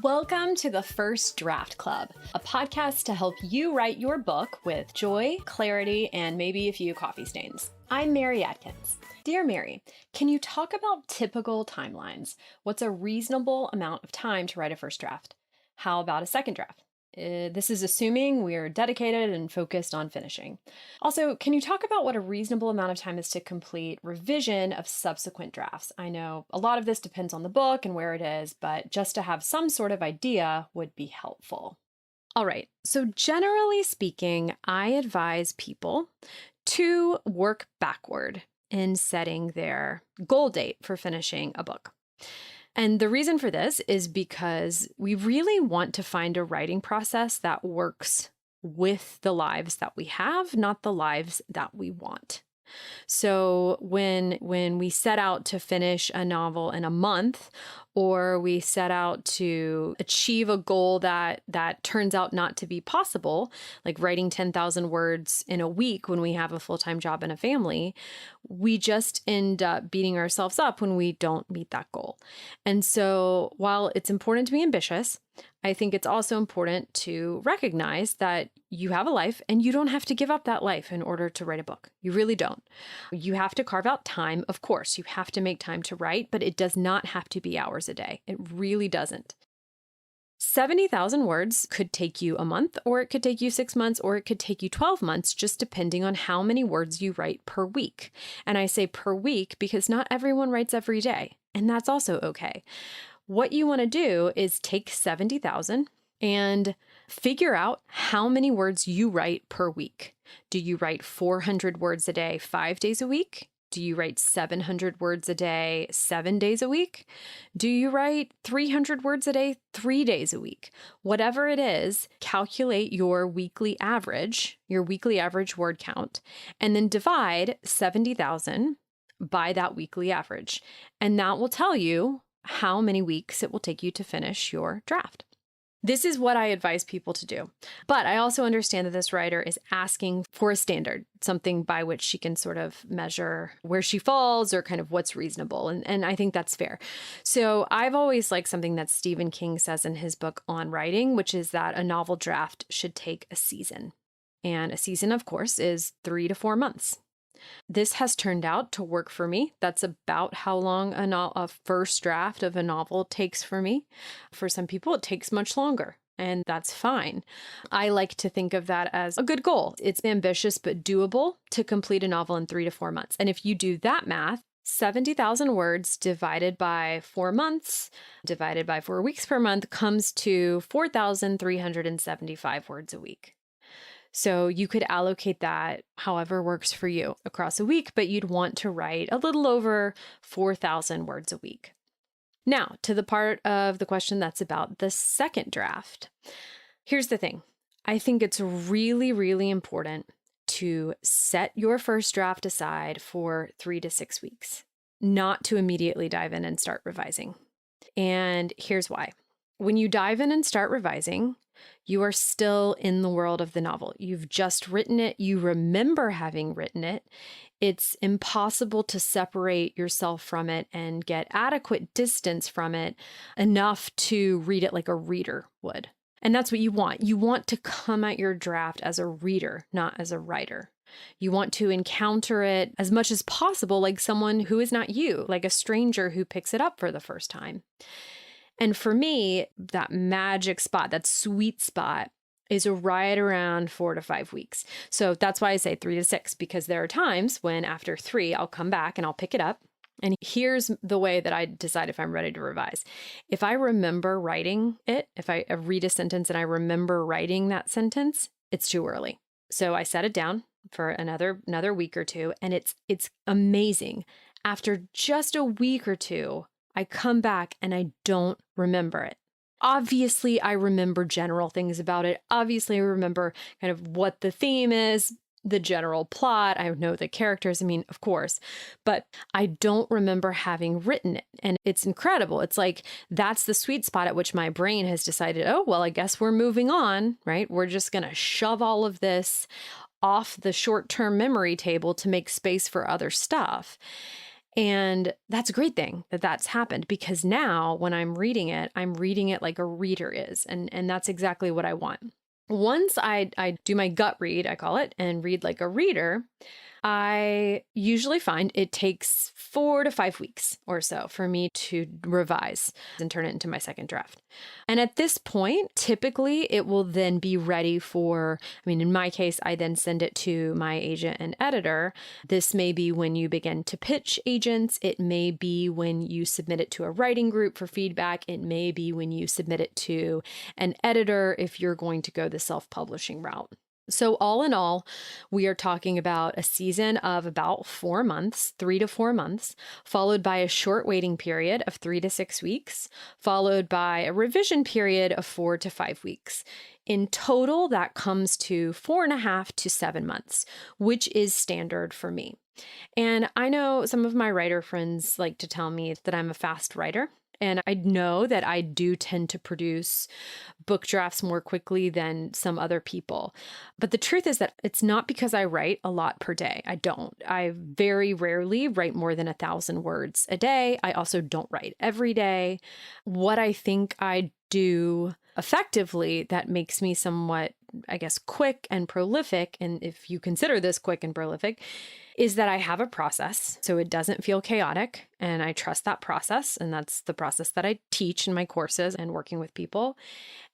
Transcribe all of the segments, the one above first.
Welcome to the First Draft Club, a podcast to help you write your book with joy, clarity, and maybe a few coffee stains. I'm Mary Adkins. Dear Mary, can you talk about typical timelines? What's a reasonable amount of time to write a first draft? How about a second draft? This is assuming we're dedicated and focused on finishing. Also, can you talk about what a reasonable amount of time is to complete revision of subsequent drafts? I know a lot of this depends on the book and where it is, but just to have some sort of idea would be helpful. All right, so generally speaking, I advise people to work backward in setting their goal date for finishing a book. And the reason for this is because we really want to find a writing process that works with the lives that we have, not the lives that we want. So when we set out to finish a novel in a month, or we set out to achieve a goal that turns out not to be possible, like writing 10,000 words in a week when we have a full-time job and a family, we just end up beating ourselves up when we don't meet that goal. And so while it's important to be ambitious, I think it's also important to recognize that you have a life and you don't have to give up that life in order to write a book. You really don't. You have to carve out time, of course. You have to make time to write, but it does not have to be hours a day. It really doesn't. 70,000 words could take you a month, or it could take you 6 months, or it could take you 12 months, just depending on how many words you write per week. And I say per week because not everyone writes every day, and that's also okay. What you want to do is take 70,000 and figure out how many words you write per week. Do you write 400 words a day, 5 days a week? Do you write 700 words a day, 7 days a week? Do you write 300 words a day, 3 days a week? Whatever it is, calculate your weekly average word count, and then divide 70,000 by that weekly average. And that will tell you how many weeks it will take you to finish your draft. This is what I advise people to do. But I also understand that this writer is asking for a standard, something by which she can sort of measure where she falls or kind of what's reasonable. And I think that's fair. So I've always liked something that Stephen King says in his book on writing, which is that a novel draft should take a season. And a season, of course, is 3 to 4 months. This has turned out to work for me. That's about how long a first draft of a novel takes for me. For some people, it takes much longer, and that's fine. I like to think of that as a good goal. It's ambitious but doable to complete a novel in 3 to 4 months. And if you do that math, 70,000 words divided by 4 months, divided by 4 weeks per month comes to 4,375 words a week. So you could allocate that however works for you across a week, but you'd want to write a little over 4,000 words a week. Now, to the part of the question that's about the second draft. Here's the thing. I think it's really, really important to set your first draft aside for 3 to 6 weeks, not to immediately dive in and start revising. And here's why. When you dive in and start revising, you are still in the world of the novel. You've just written it. You remember having written it. It's impossible to separate yourself from it and get adequate distance from it enough to read it like a reader would. And that's what you want. You want to come at your draft as a reader, not as a writer. You want to encounter it as much as possible like someone who is not you, like a stranger who picks it up for the first time. And for me, that magic spot, that sweet spot, is right around 4 to 5 weeks. So that's why I say 3 to 6, because there are times when after 3, I'll come back and I'll pick it up. And here's the way that I decide if I'm ready to revise. If I remember writing it, if I read a sentence and I remember writing that sentence, it's too early. So I set it down for another week or two, and it's amazing. After just a week or two, I come back and I don't remember it. Obviously, I remember general things about it. Obviously, I remember kind of what the theme is, the general plot. I know the characters, of course, but I don't remember having written it. And it's incredible. It's like, that's the sweet spot at which my brain has decided, oh, well, I guess we're moving on, right? We're just going to shove all of this off the short-term memory table to make space for other stuff. And that's a great thing that that's happened, because now when I'm reading it like a reader is. And that's exactly what I want. Once I do my gut read, I call it, and read like a reader, I usually find it takes 4 to 5 weeks or so for me to revise and turn it into my second draft. And at this point, typically it will then be ready for, in my case, I then send it to my agent and editor. This may be when you begin to pitch agents. It may be when you submit it to a writing group for feedback. It may be when you submit it to an editor if you're going to go the self-publishing route. So all in all, we are talking about a season of about 4 months, 3 to 4 months, followed by a short waiting period of 3 to 6 weeks, followed by a revision period of 4 to 5 weeks. In total, that comes to 4.5 to 7 months, which is standard for me. And I know some of my writer friends like to tell me that I'm a fast writer. And I know that I do tend to produce book drafts more quickly than some other people. But the truth is that it's not because I write a lot per day. I don't. I very rarely write more than 1,000 words a day. I also don't write every day. What I think I do effectively that makes me somewhat, quick and prolific, and if you consider this quick and prolific, is that I have a process, so it doesn't feel chaotic, and I trust that process, and that's the process that I teach in my courses and working with people.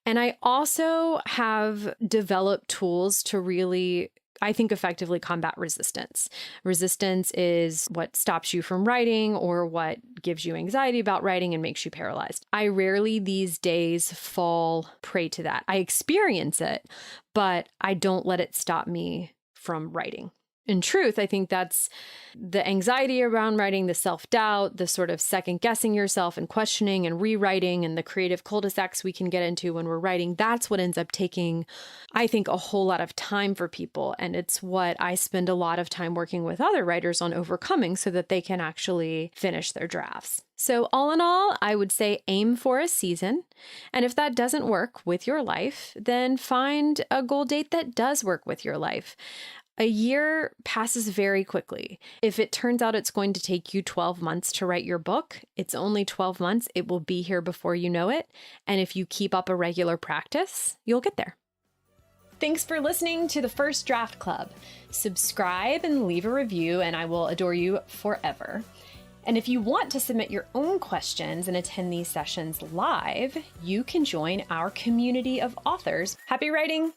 And I also have developed tools to really, I think, effectively combat resistance. Resistance is what stops you from writing or what gives you anxiety about writing and makes you paralyzed. I rarely these days fall prey to that. I experience it, but I don't let it stop me from writing. In truth, I think that's the anxiety around writing, the self-doubt, the sort of second-guessing yourself and questioning and rewriting, and the creative cul-de-sacs we can get into when we're writing. That's what ends up taking, I think, a whole lot of time for people. And it's what I spend a lot of time working with other writers on overcoming so that they can actually finish their drafts. So all in all, I would say aim for a season. And if that doesn't work with your life, then find a goal date that does work with your life. A year passes very quickly. If it turns out it's going to take you 12 months to write your book, it's only 12 months. It will be here before you know it. And if you keep up a regular practice, you'll get there. Thanks for listening to the First Draft Club. Subscribe and leave a review, and I will adore you forever. And if you want to submit your own questions and attend these sessions live, you can join our community of authors. Happy writing!